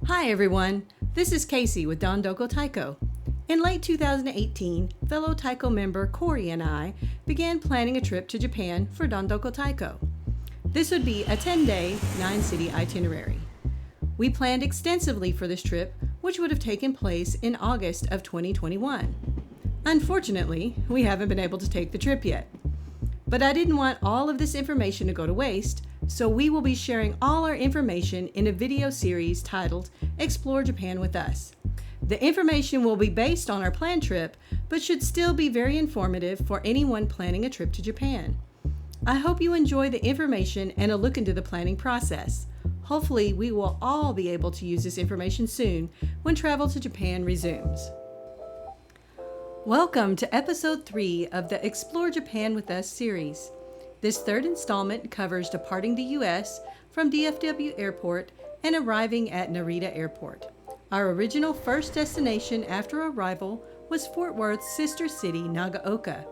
Hi everyone, this is Keisei with Dondoko Taiko. In late 2018, fellow Taiko member Corey and I began planning a trip to Japan for Dondoko Taiko. This would be a 10-day, 9-city itinerary. We planned extensively for this trip, which would have taken place in August of 2021. Unfortunately, we haven't been able to take the trip yet. But I didn't want all of this information to go to waste, so we will be sharing all our information in a video series titled Explore Japan with Us. The information will be based on our planned trip, but should still be very informative for anyone planning a trip to Japan. I hope you enjoy the information and a look into the planning process. Hopefully, we will all be able to use this information soon when travel to Japan resumes. Welcome to episode 3 of the Explore Japan with Us series. This third installment covers departing the U.S. from DFW Airport and arriving at Narita Airport. Our original first destination after arrival was Fort Worth's sister city, Nagaoka.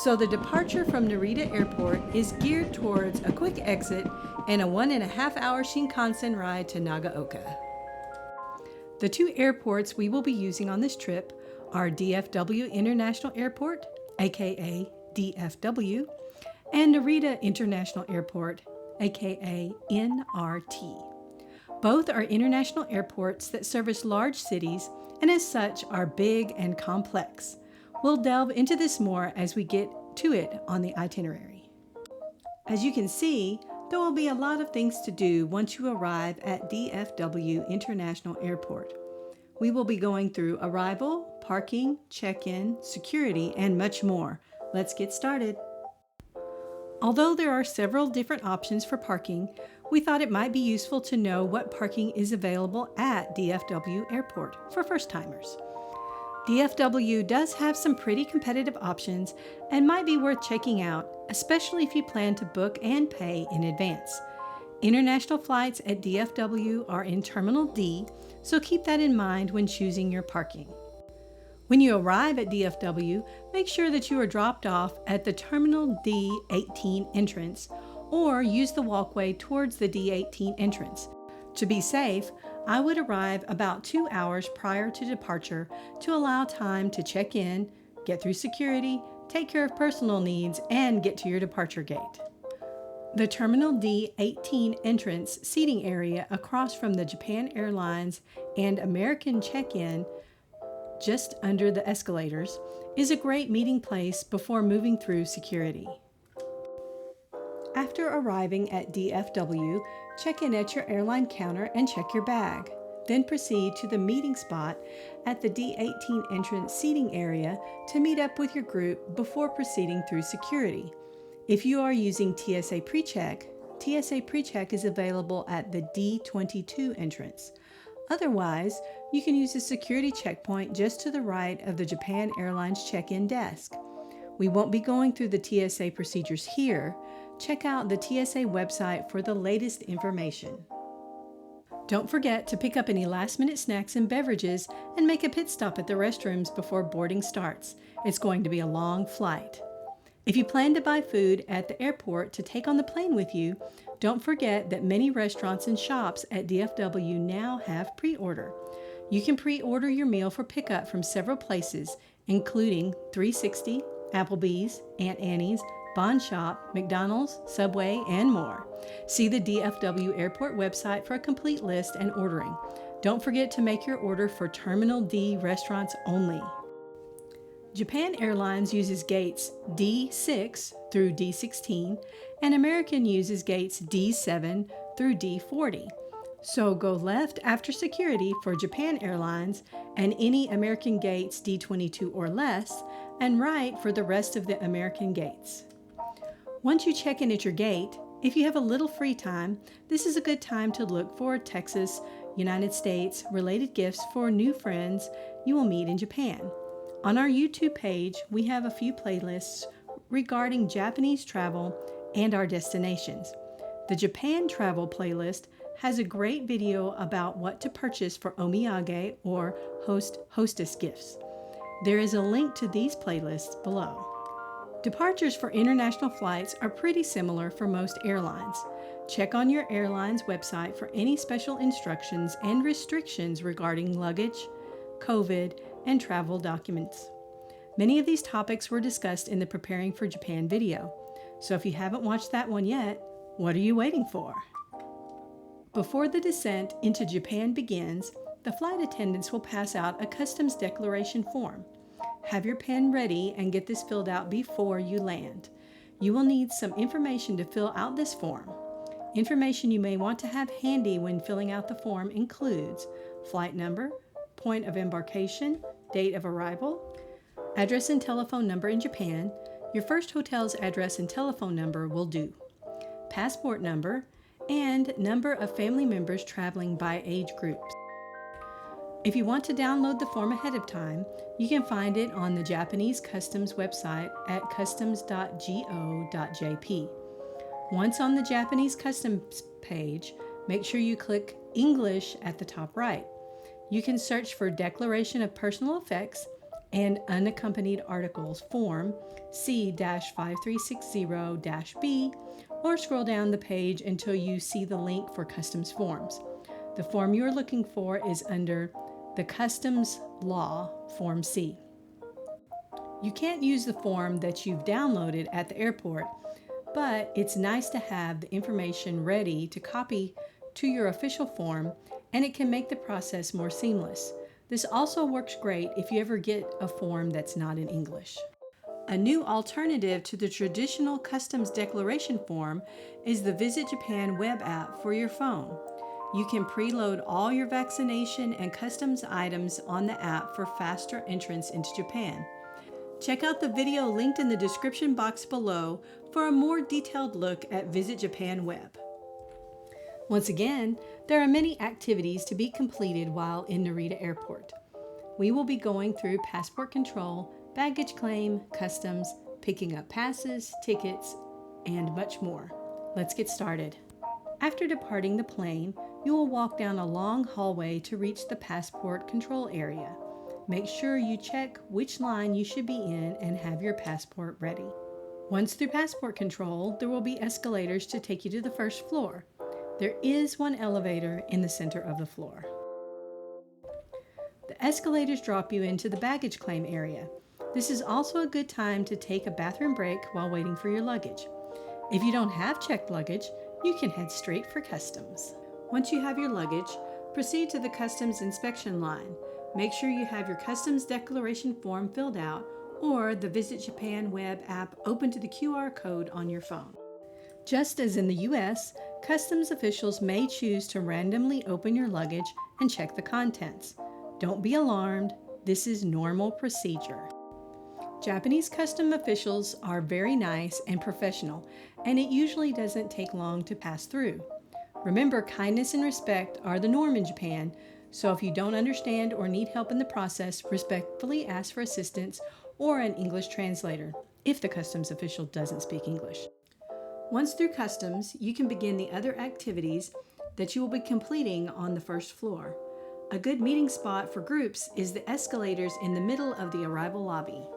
So the departure from Narita Airport is geared towards a quick exit and a 1.5-hour Shinkansen ride to Nagaoka. The two airports we will be using on this trip are DFW International Airport, aka DFW, and Narita International Airport, aka NRT. Both are international airports that service large cities and as such are big and complex. We'll delve into this more as we get to it on the itinerary. As you can see, there will be a lot of things to do once you arrive at DFW International Airport. We will be going through arrival, parking, check-in, security, and much more. Let's get started. Although there are several different options for parking, we thought it might be useful to know what parking is available at DFW Airport for first-timers. DFW does have some pretty competitive options and might be worth checking out, especially if you plan to book and pay in advance. International flights at DFW are in Terminal D, so keep that in mind when choosing your parking. When you arrive at DFW, make sure that you are dropped off at the Terminal D18 entrance or use the walkway towards the D18 entrance. To be safe, I would arrive about 2 hours prior to departure to allow time to check in, get through security, take care of personal needs, and get to your departure gate. The Terminal D18 entrance seating area across from the Japan Airlines and American check-in, just under the escalators, is a great meeting place before moving through security. After arriving at DFW, check in at your airline counter and check your bag. Then proceed to the meeting spot at the D18 entrance seating area to meet up with your group before proceeding through security. If you are using TSA PreCheck, TSA PreCheck is available at the D22 entrance. Otherwise, you can use a security checkpoint just to the right of the Japan Airlines check-in desk. We won't be going through the TSA procedures here. Check out the TSA website for the latest information. Don't forget to pick up any last-minute snacks and beverages and make a pit stop at the restrooms before boarding starts. It's going to be a long flight. If you plan to buy food at the airport to take on the plane with you, don't forget that many restaurants and shops at DFW now have pre-order. You can pre-order your meal for pickup from several places, including 360, Applebee's, Aunt Annie's, Bond Shop, McDonald's, Subway, and more. See the DFW Airport website for a complete list and ordering. Don't forget to make your order for Terminal D restaurants only. Japan Airlines uses gates D6 through D16, and American uses gates D7 through D40. So go left after security for Japan Airlines and any American gates D22 or less, and right for the rest of the American gates. Once you check in at your gate, if you have a little free time, this is a good time to look for Texas, United States related gifts for new friends you will meet in Japan. On our YouTube page, we have a few playlists regarding Japanese travel and our destinations. The Japan travel playlist has a great video about what to purchase for omiyage or hostess gifts. There is a link to these playlists below. Departures for international flights are pretty similar for most airlines. Check on your airline's website for any special instructions and restrictions regarding luggage, COVID, and travel documents. Many of these topics were discussed in the Preparing for Japan video, so if you haven't watched that one yet, what are you waiting for? Before the descent into Japan begins, the flight attendants will pass out a customs declaration form. Have your pen ready and get this filled out before you land. You will need some information to fill out this form. Information you may want to have handy when filling out the form includes flight number, point of embarkation, date of arrival, address and telephone number in Japan. Your first hotel's address and telephone number will do. Passport number, and number of family members traveling by age groups. If you want to download the form ahead of time, you can find it on the Japanese Customs website at customs.go.jp. Once on the Japanese Customs page, make sure you click English at the top right. You can search for Declaration of Personal Effects and Unaccompanied Articles Form C-5360-B, or scroll down the page until you see the link for Customs forms. The form you are looking for is under the Customs Law, Form C. You can't use the form that you've downloaded at the airport, but it's nice to have the information ready to copy to your official form, and it can make the process more seamless. This also works great if you ever get a form that's not in English. A new alternative to the traditional customs declaration form is the Visit Japan web app for your phone. You can preload all your vaccination and customs items on the app for faster entrance into Japan. Check out the video linked in the description box below for a more detailed look at Visit Japan web. Once again, there are many activities to be completed while in Narita Airport. We will be going through passport control, baggage claim, customs, picking up passes, tickets, and much more. Let's get started. After departing the plane, you will walk down a long hallway to reach the passport control area. Make sure you check which line you should be in and have your passport ready. Once through passport control, there will be escalators to take you to the first floor. There is one elevator in the center of the floor. The escalators drop you into the baggage claim area. This is also a good time to take a bathroom break while waiting for your luggage. If you don't have checked luggage, you can head straight for customs. Once you have your luggage, proceed to the customs inspection line. Make sure you have your customs declaration form filled out or the Visit Japan web app open to the QR code on your phone. Just as in the US, customs officials may choose to randomly open your luggage and check the contents. Don't be alarmed, this is normal procedure. Japanese customs officials are very nice and professional, and it usually doesn't take long to pass through. Remember, kindness and respect are the norm in Japan, so if you don't understand or need help in the process, respectfully ask for assistance or an English translator, if the customs official doesn't speak English. Once through customs, you can begin the other activities that you will be completing on the first floor. A good meeting spot for groups is the escalators in the middle of the arrival lobby.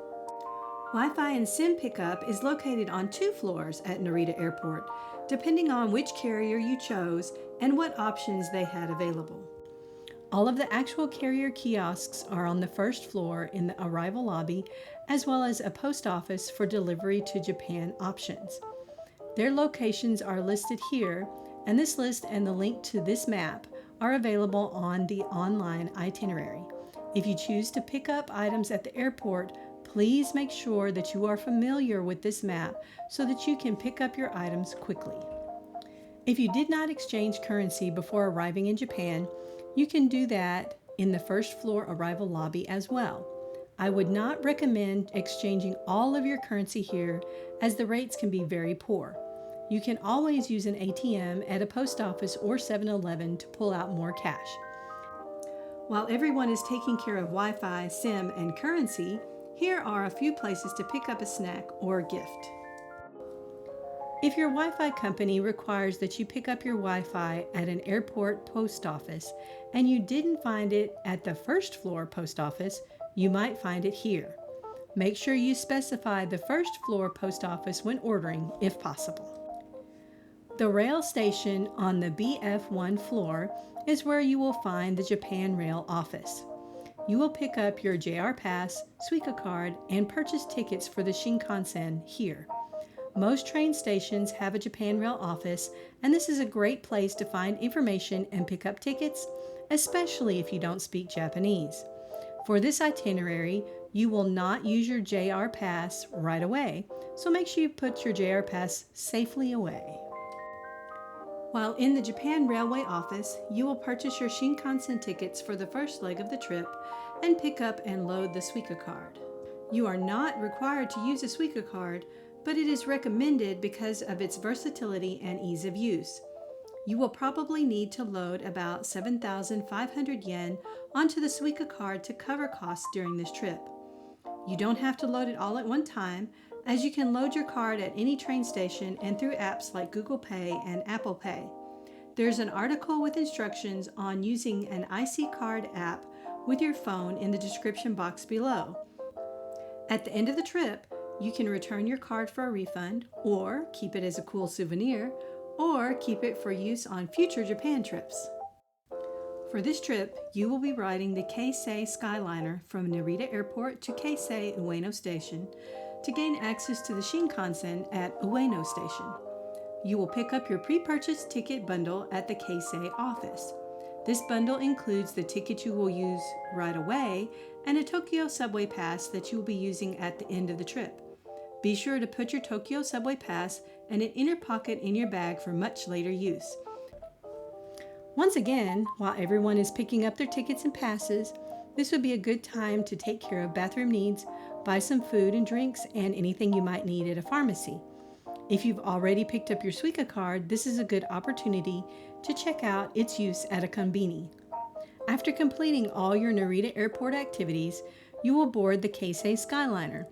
Wi-Fi and SIM pickup is located on 2 floors at Narita Airport, depending on which carrier you chose and what options they had available. All of the actual carrier kiosks are on the first floor in the arrival lobby, as well as a post office for delivery to Japan options. Their locations are listed here, and this list and the link to this map are available on the online itinerary. If you choose to pick up items at the airport, please make sure that you are familiar with this map so that you can pick up your items quickly. If you did not exchange currency before arriving in Japan, you can do that in the first floor arrival lobby as well. I would not recommend exchanging all of your currency here, as the rates can be very poor. You can always use an ATM at a post office or 7-Eleven to pull out more cash. While everyone is taking care of Wi-Fi, SIM, and currency, here are a few places to pick up a snack or a gift. If your Wi-Fi company requires that you pick up your Wi-Fi at an airport post office and you didn't find it at the first floor post office, you might find it here. Make sure you specify the first floor post office when ordering, if possible. The rail station on the BF1 floor is where you will find the Japan Rail office. You will pick up your JR Pass, Suica card, and purchase tickets for the Shinkansen here. Most train stations have a Japan Rail office, and this is a great place to find information and pick up tickets, especially if you don't speak Japanese. For this itinerary, you will not use your JR Pass right away, so make sure you put your JR Pass safely away. While in the Japan Railway office, you will purchase your Shinkansen tickets for the first leg of the trip and pick up and load the Suica card. You are not required to use a Suica card, but it is recommended because of its versatility and ease of use. You will probably need to load about 7,500 yen onto the Suica card to cover costs during this trip. You don't have to load it all at one time, as you can load your card at any train station and through apps like Google Pay and Apple Pay. There's an article with instructions on using an IC Card app with your phone in the description box below. At the end of the trip, you can return your card for a refund, or keep it as a cool souvenir, or keep it for use on future Japan trips. For this trip, you will be riding the Keisei Skyliner from Narita Airport to Keisei Ueno Station to gain access to the Shinkansen at Ueno Station. You will pick up your pre-purchased ticket bundle at the Keisei office. This bundle includes the ticket you will use right away and a Tokyo subway pass that you will be using at the end of the trip. Be sure to put your Tokyo subway pass in an inner pocket in your bag for much later use. Once again, while everyone is picking up their tickets and passes, this would be a good time to take care of bathroom needs, buy some food and drinks, and anything you might need at a pharmacy. If you've already picked up your Suica card, this is a good opportunity to check out its use at a konbini. After completing all your Narita Airport activities, you will board the Keisei Skyliner.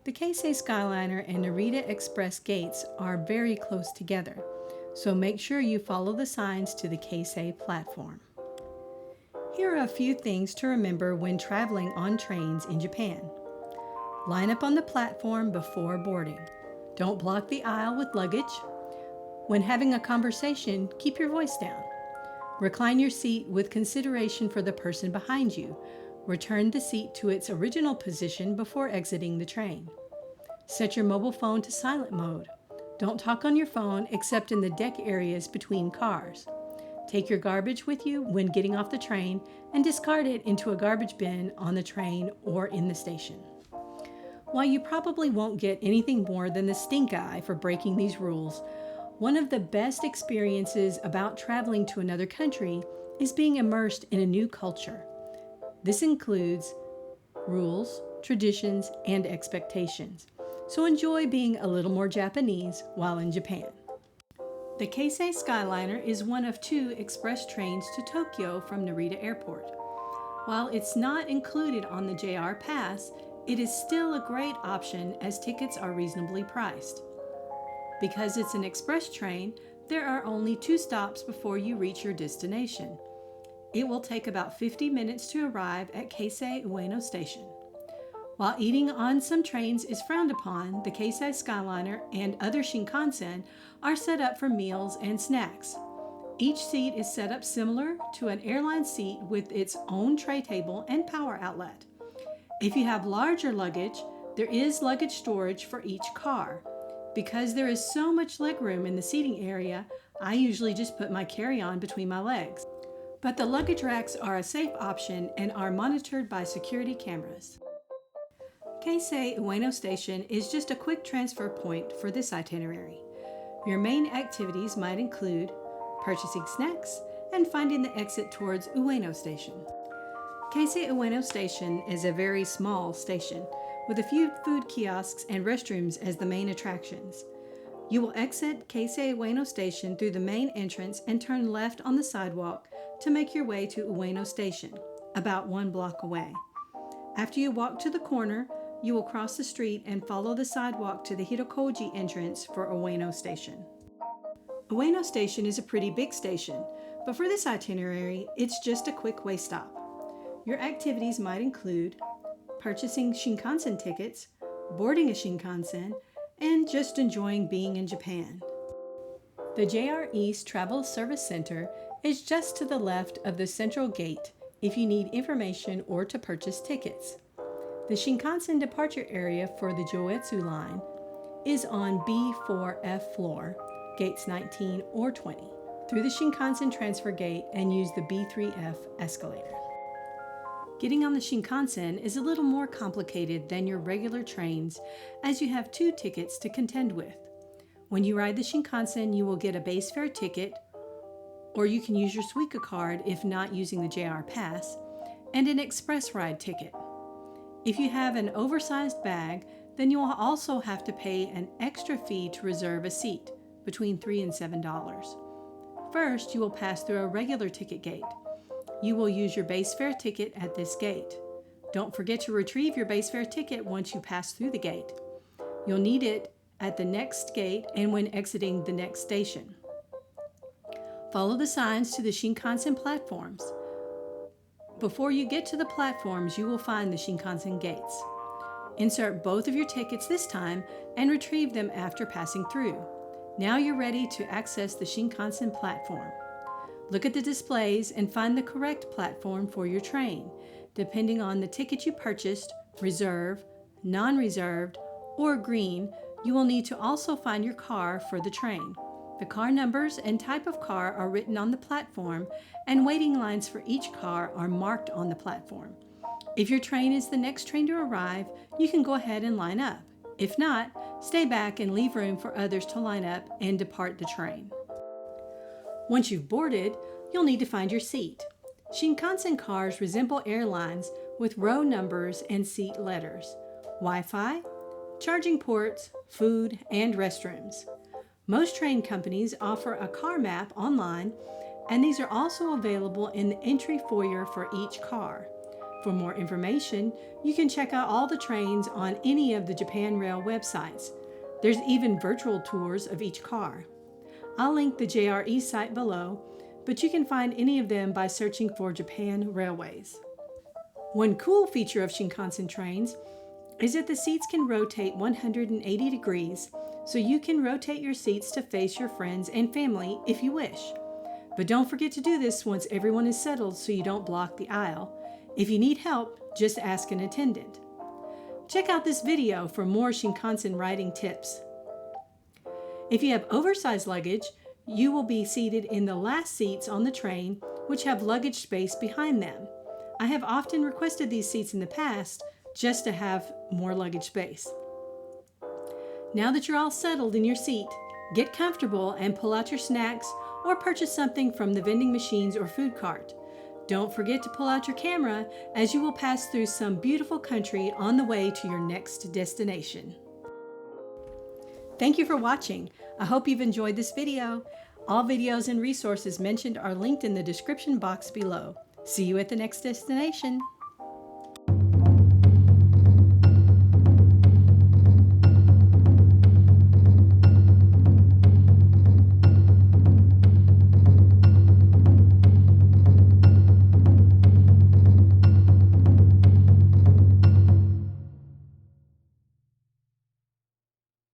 The Keisei Skyliner and Narita Express gates are very close together, so make sure you follow the signs to the Keisei platform. Here are a few things to remember when traveling on trains in Japan. Line up on the platform before boarding. Don't block the aisle with luggage. When having a conversation, keep your voice down. Recline your seat with consideration for the person behind you. Return the seat to its original position before exiting the train. Set your mobile phone to silent mode. Don't talk on your phone except in the deck areas between cars. Take your garbage with you when getting off the train and discard it into a garbage bin on the train or in the station. While you probably won't get anything more than the stink eye for breaking these rules, one of the best experiences about traveling to another country is being immersed in a new culture. This includes rules, traditions, and expectations. So enjoy being a little more Japanese while in Japan. The Keisei Skyliner is one of 2 express trains to Tokyo from Narita Airport. While it's not included on the JR Pass, it is still a great option as tickets are reasonably priced. Because it's an express train, there are only 2 stops before you reach your destination. It will take about 50 minutes to arrive at Keisei Ueno Station. While eating on some trains is frowned upon, the Keisei Skyliner and other Shinkansen are set up for meals and snacks. Each seat is set up similar to an airline seat with its own tray table and power outlet. If you have larger luggage, there is luggage storage for each car. Because there is so much legroom in the seating area, I usually just put my carry-on between my legs. But the luggage racks are a safe option and are monitored by security cameras. Keisei Ueno Station is just a quick transfer point for this itinerary. Your main activities might include purchasing snacks and finding the exit towards Ueno Station. Keisei Ueno Station is a very small station, with a few food kiosks and restrooms as the main attractions. You will exit Keisei Ueno Station through the main entrance and turn left on the sidewalk to make your way to Ueno Station, about 1 block away. After you walk to the corner, you will cross the street and follow the sidewalk to the Hirokoji entrance for Ueno Station. Ueno Station is a pretty big station, but for this itinerary, it's just a quick way stop. Your activities might include purchasing Shinkansen tickets, boarding a Shinkansen, and just enjoying being in Japan. The JR East Travel Service Center is just to the left of the central gate if you need information or to purchase tickets. The Shinkansen departure area for the Joetsu line is on B4F floor, gates 19 or 20, through the Shinkansen transfer gate and use the B3F escalator. Getting on the Shinkansen is a little more complicated than your regular trains as you have 2 tickets to contend with. When you ride the Shinkansen, you will get a base fare ticket, or you can use your Suica card if not using the JR Pass, and an express ride ticket. If you have an oversized bag, then you will also have to pay an extra fee to reserve a seat, between $3 and $7. First, you will pass through a regular ticket gate. You will use your base fare ticket at this gate. Don't forget to retrieve your base fare ticket once you pass through the gate. You'll need it at the next gate and when exiting the next station. Follow the signs to the Shinkansen platforms. Before you get to the platforms, you will find the Shinkansen gates. Insert both of your tickets this time and retrieve them after passing through. Now you're ready to access the Shinkansen platform. Look at the displays and find the correct platform for your train. Depending on the ticket you purchased, reserve, non-reserved, or green, you will need to also find your car for the train. The car numbers and type of car are written on the platform, and waiting lines for each car are marked on the platform. If your train is the next train to arrive, you can go ahead and line up. If not, stay back and leave room for others to line up and depart the train. Once you've boarded, you'll need to find your seat. Shinkansen cars resemble airlines with row numbers and seat letters, Wi-Fi, charging ports, food, and restrooms. Most train companies offer a car map online, and these are also available in the entry foyer for each car. For more information, you can check out all the trains on any of the Japan Rail websites. There's even virtual tours of each car. I'll link the JR East site below, but you can find any of them by searching for Japan Railways. One cool feature of Shinkansen trains is that the seats can rotate 180 degrees, so you can rotate your seats to face your friends and family if you wish. But don't forget to do this once everyone is settled so you don't block the aisle. If you need help, just ask an attendant. Check out this video for more Shinkansen riding tips. If you have oversized luggage, you will be seated in the last seats on the train, which have luggage space behind them. I have often requested these seats in the past just to have more luggage space. Now that you're all settled in your seat, get comfortable and pull out your snacks or purchase something from the vending machines or food cart. Don't forget to pull out your camera as you will pass through some beautiful country on the way to your next destination. Thank you for watching. I hope you've enjoyed this video. All videos and resources mentioned are linked in the description box below. See you at the next destination.